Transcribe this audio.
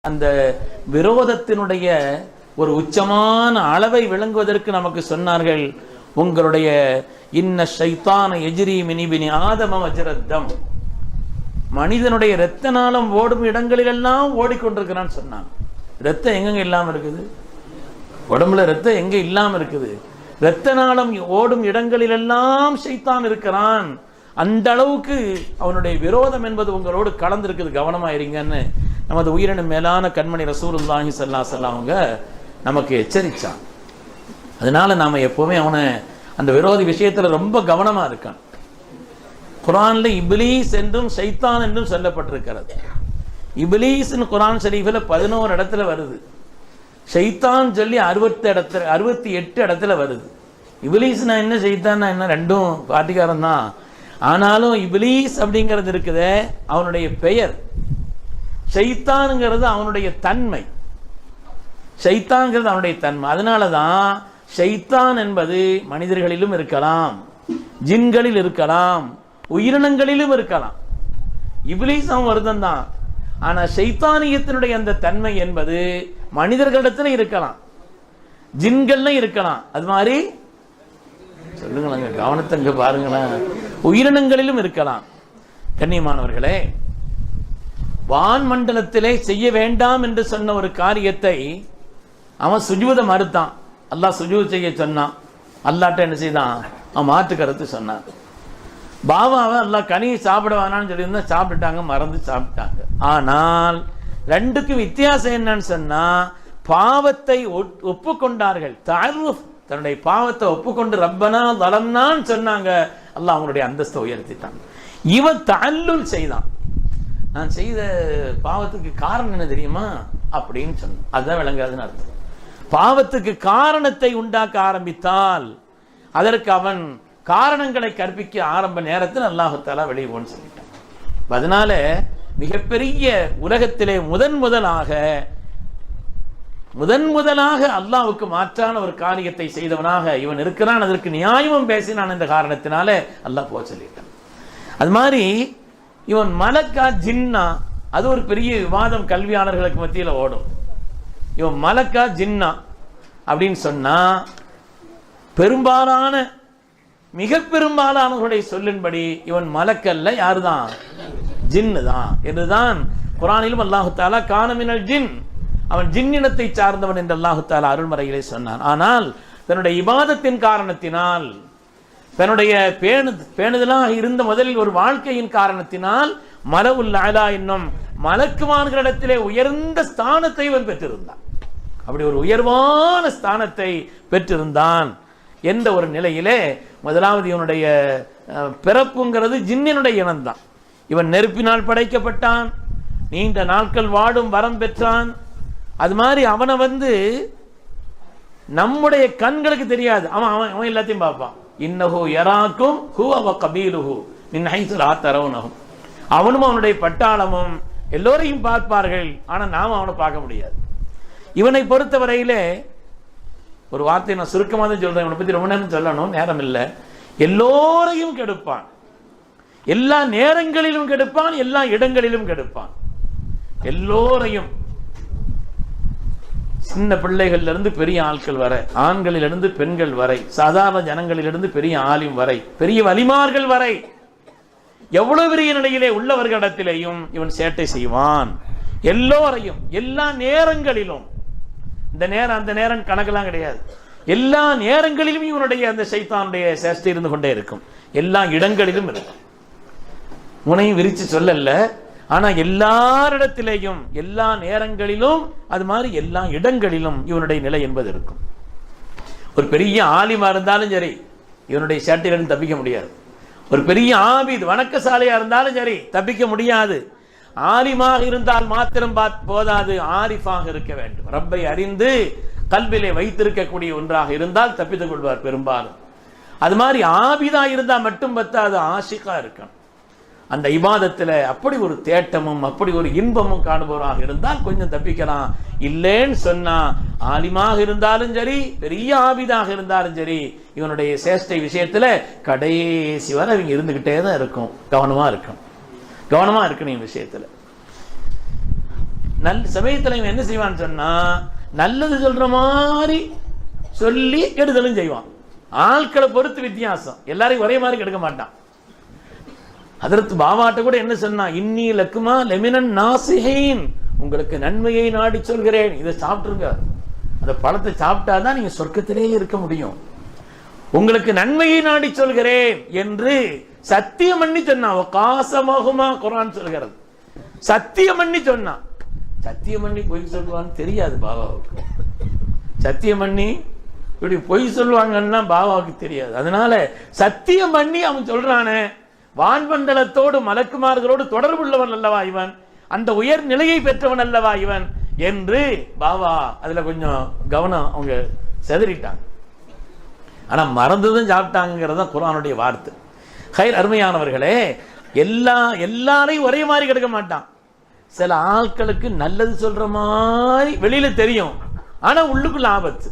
அந்த விரோதத்தினுடைய ஒரு உச்சமான அளவை விளங்குவதற்கு நமக்கு சொன்னார்கள். உங்களுடைய இன்ன ஷைத்தான எஜ்ரி மின் இப்னி ஆதம வஜ்ரத்தம், மனிதனுடைய இரத்த நாளம் ஓடும் இடங்களிலெல்லாம் ஓடிக்கொண்டிருக்கிறான்னு சொன்னான். ரத்தம் எங்கெங்க இல்லாம இருக்குது? உடம்புல ரத்தம் எங்க இல்லாம இருக்குது? இரத்த நாளம் ஓடும் இடங்களிலெல்லாம் ஷைத்தான் இருக்கிறான். அந்த அளவுக்கு அவனுடைய விரோதம் என்பது உங்களோடு கலந்திருக்குது, கவனமா இருங்கன்னு நமது உயிரின மேலான கண்மணி ரசூலுல்லாஹி ஸல்லல்லாஹு அலைஹி வஸல்லம் அவங்க நமக்கு எச்சரிச்சான். அதனால நாம எப்பவுமே அவனை அந்த விரோதி விஷயத்துல ரொம்ப கவனமா இருக்கான். குர்ஆன்ல இப்லீஸ் என்றும் ஷைத்தான் என்றும் சொல்லப்பட்டிருக்கிறது. இப்லீஸ்னு குர்ஆன் ஷரீஃபில் 11 இடத்துல வருது. ஷைத்தான் சொல்லி 68 இடத்துல வருது. இப்லீஸ்னா என்ன, ஷைத்தான்னா என்ன, ரெண்டும் பாட்டிக்காரன் தான். ஆனாலும் இப்லீஸ் அப்படிங்கிறது இருக்குதே அவனுடைய பெயர், ஷைத்தான்ங்கிறது அவனுடைய தன்மை. ஷைத்தான்ங்கிறது அவனுடைய தன்மை. அதனாலதான் ஷைத்தான் என்பது மனிதர்களிலும் இருக்கலாம், ஜின்களில் இருக்கலாம், உயிரினங்களிலும் இருக்கலாம். இப்லீஸ் அவன் வருதன் தான். ஆனா ஷைத்தானியத்தினுடைய அந்த தன்மை என்பது மனிதர்களிடத்துல இருக்கலாம், ஜின்கள்ல இருக்கலாம். அது மாதிரி சொல்லுங்களேங்க, கவனத்தங்க பாருங்களேன், உயிரினங்களிலும் இருக்கலாம். கண்ணியமானவர்களே, வான் மண்டலத்திலே செய்ய வேண்டாம் என்று சொன்ன ஒரு காரியத்தை அவன் சுஜூத மறுத்தான். அல்லாஹ் சுஜூத் செய்ய சொன்னான். அல்லாட்ட என்ன செய்தான்? அவன் மாற்று கருத்து சொன்னான். பாபாவை அல்லாஹ் கனியை சாப்பிட வேணான்னு சொல்லியிருந்தா சாப்பிட்டுட்டாங்க, மறந்து சாப்பிட்டாங்க. ஆனால் ரெண்டுக்கும் வித்தியாசம் என்னன்னு சொன்னா, பாவத்தை ஒப்புக்கொண்டார்கள். தஅர்ருஃப், தன்னுடைய பாவத்தை ஒப்புக்கொண்டு ரப்பனா தலம்னான்னு சொன்னாங்க. அல்லாஹ் அவங்களுடைய அந்தஸ்தை உயர்த்திட்டான். இவன் தஅல்லுல் செய்தான். நான் செய்த பாவத்துக்கு காரணம் என்ன தெரியுமா அப்படின்னு சொன்னான். அதுதான் விளங்காதுன்னு அர்த்தம். பாவத்துக்கு காரணத்தை உண்டாக்க ஆரம்பித்தால் அதற்கு அவன் காரணங்களை கற்பிக்க ஆரம்ப நேரத்தில் அல்லாஹ் தஆலா வெளியே போன்னு சொல்லிட்டான். அதனால மிகப்பெரிய உலகத்திலே முதன் முதலாக அல்லாஹ்வுக்கு மாற்றான ஒரு காரியத்தை செய்தவனாக இவன் இருக்கிறான். அதற்கு நியாயமும் பேசினான். இந்த காரணத்தினால அல்லாஹ் போக சொல்லிட்டான். அது மாதிரி இவன் மலக்கா ஜின்னா, அது ஒரு பெரிய விவாதம் கல்வியாளர்களுக்கு மத்தியில் ஓடும். இவன் மலக்கா ஜின்னா அப்படின்னு சொன்னா பெரும்பாலான மிக பெரும்பாலானவர்களுடைய சொல்லின்படி இவன் மலக்கல்ல, யாருதான்? ஜின்னு தான் என்றுதான் குர்ஆனிலும் அல்லாஹு தஆலா கான மினல் ஜின், அவன் ஜின்னினத்தை சார்ந்தவன் என்று அல்லாஹு தஆலா அருள்மறையிலே சொன்னான். ஆனால் தன்னுடைய இபாதத்தின் காரணத்தினால், தன்னுடைய பேணுதலாக இருந்த முதலில் ஒரு வாழ்க்கையின் காரணத்தினால் மலவுல் அலா என்னும் மலக்குமான்களிடத்திலே உயர்ந்த ஸ்தானத்தை இவன் பெற்றிருந்தான். அப்படி ஒரு உயர்வான ஸ்தானத்தை பெற்றிருந்தான் என்ற ஒரு நிலையிலே முதலாவது இவனுடைய பிறப்புங்கிறது ஜின்னினுடைய இனம்தான். இவன் நெருப்பினால் படைக்கப்பட்டான், நீண்ட நாட்கள் வாடும் வரம் பெற்றான். அது மாதிரி அவனை நம்முடைய கண்களுக்கு தெரியாது, அவன் எல்லாத்தையும் பார்ப்பான். இன்னஹு யராக்கும் ஹுவ வ கபீலுஹு மின் ஹைஸு லா தரவுனஹும், அவனும் அவனுடைய பட்டாளமும் எல்லோரையும் பார்ப்பார்கள், ஆனா நாம அவனை பார்க்க முடியாது. இவனை பொறுத்தவரையிலே ஒரு வார்த்தை நான் சுருக்கமாக தான் சொல்றேன், இவனை பத்தி ரொம்ப நேரம் சொல்லணும், நேரம் இல்லை. எல்லோரையும் கெடுப்பான், எல்லா நேரங்களிலும் கெடுப்பான், எல்லா இடங்களிலும் கெடுப்பான். எல்லோரையும், சின்ன பிள்ளைகள்ல இருந்து பெரிய ஆட்கள் வரை, ஆண்களிலிருந்து பெண்கள் வரை, சாதாரண ஜனங்களிலிருந்து பெரிய ஆலிம் வரை, பெரிய வலிமார்கள் வரை, எவ்வளவு பெரிய நிலையிலே உள்ளவர்களிடத்திலேயும் இவன் சேட்டை செய்வான். எல்லோரையும், எல்லா நேரங்களிலும். இந்த நேரம் அந்த நேரம் கணக்கெல்லாம் கிடையாது. எல்லா நேரங்களிலும் இவனுடைய அந்த ஷைத்தானுடைய சேஷ்டை இருந்து கொண்டே இருக்கும். எல்லா இடங்களிலும் இருக்கும். முனையும் விரிச்சு சொல்லல, ஆனா எல்லாரிடத்திலேயும் எல்லா நேரங்களிலும் அது மாதிரி எல்லா இடங்களிலும் இவனுடைய நிலை என்பது இருக்கும். ஒரு பெரிய ஆலிமா இருந்தாலும் சரி இவனுடைய சேட்டையிலிருந்து தப்பிக்க முடியாது. ஒரு பெரிய ஆபித் வணக்கசாலையா இருந்தாலும் சரி தப்பிக்க முடியாது. ஆலிமாக இருந்தால் மாத்திரம் போதாது, ஆரிஃபாக இருக்க வேண்டும். ரப்பை அறிந்து கல்விலே வைத்திருக்கக்கூடிய ஒன்றாக இருந்தால் தப்பித்துக் கொள்வார் பெரும்பாலும். அது மாதிரி ஆபிதா இருந்தா மட்டும் பத்தாது, ஆஷிகா இருக்கணும். அந்த இபாதத்தில் அப்படி ஒரு தேட்டமும் அப்படி ஒரு இன்பமும் காணுபவராக இருந்தால் கொஞ்சம் தப்பிக்கலாம். இல்லைன்னு சொன்னா ஆலிமாக இருந்தாலும் சரி பெரிய ஆபிதாக இருந்தாலும் சரி இவனுடைய சேஷ்டை விஷயத்துல கடைசி வரை அவங்க இருந்துகிட்டே தான் இருக்கும். கவனமா இருக்கணும் விஷயத்துல. சமயத்தில் இவன் என்ன செய்வான்னு சொன்னா, நல்லது சொல்ற மாதிரி சொல்லி கெடுதலும் செய்வான். ஆட்களை பொறுத்து வித்தியாசம், எல்லாரையும் ஒரே மாதிரி கெடுக்க மாட்டான். அதற்கு பாபாட்ட கூட என்ன சொன்னா, இன்னி லக்குமா லெமினன் நாசிஹீன், உங்களுக்கு நன்மையை நாடி சொல்கிறேன், இதை சாப்பிட்டுருங்க, அந்த பழத்தை சாப்பிட்டாதான் நீங்க சொர்க்கத்திலேயே இருக்க முடியும், உங்களுக்கு நன்மையை நாடி சொல்கிறேன் என்று சத்தியம் பண்ணி சொன்னான். காசமாகுமா குர்ஆன் சொல்கிறது, சத்தியம் பண்ணி சொன்னான். சத்தியம் பண்ணி பொய் சொல்லுவான்னு தெரியாது பாபாவுக்கு, சத்தியம் பண்ணி இப்படி பொய் சொல்லுவாங்கன்னா பாபாவுக்கு தெரியாது. அதனால சத்தியம் பண்ணி அவன் சொல்றானே, வான்மண்டலத்தோடு மலக்குமார்களோடு தொடர்புள்ளவன் அல்லவா இவன், அந்த உயர் நிலையை பெற்றவன் அல்லவா இவன் என்று பாபா அதுல கொஞ்சம் கவனம் அவங்க செதறிட்டாங்க. ஆனா மறந்துதான் சாப்பிட்டாங்கிறத குர்ஆனுடைய வார்த்தை. ஹைர், அருமையானவர்களே, எல்லாரையும் ஒரே மாதிரி கிடைக்க மாட்டான். சில ஆட்களுக்கு நல்லது சொல்ற மாதிரி வெளியில தெரியும், ஆனா உள்ளுக்குள்ள ஆபத்து.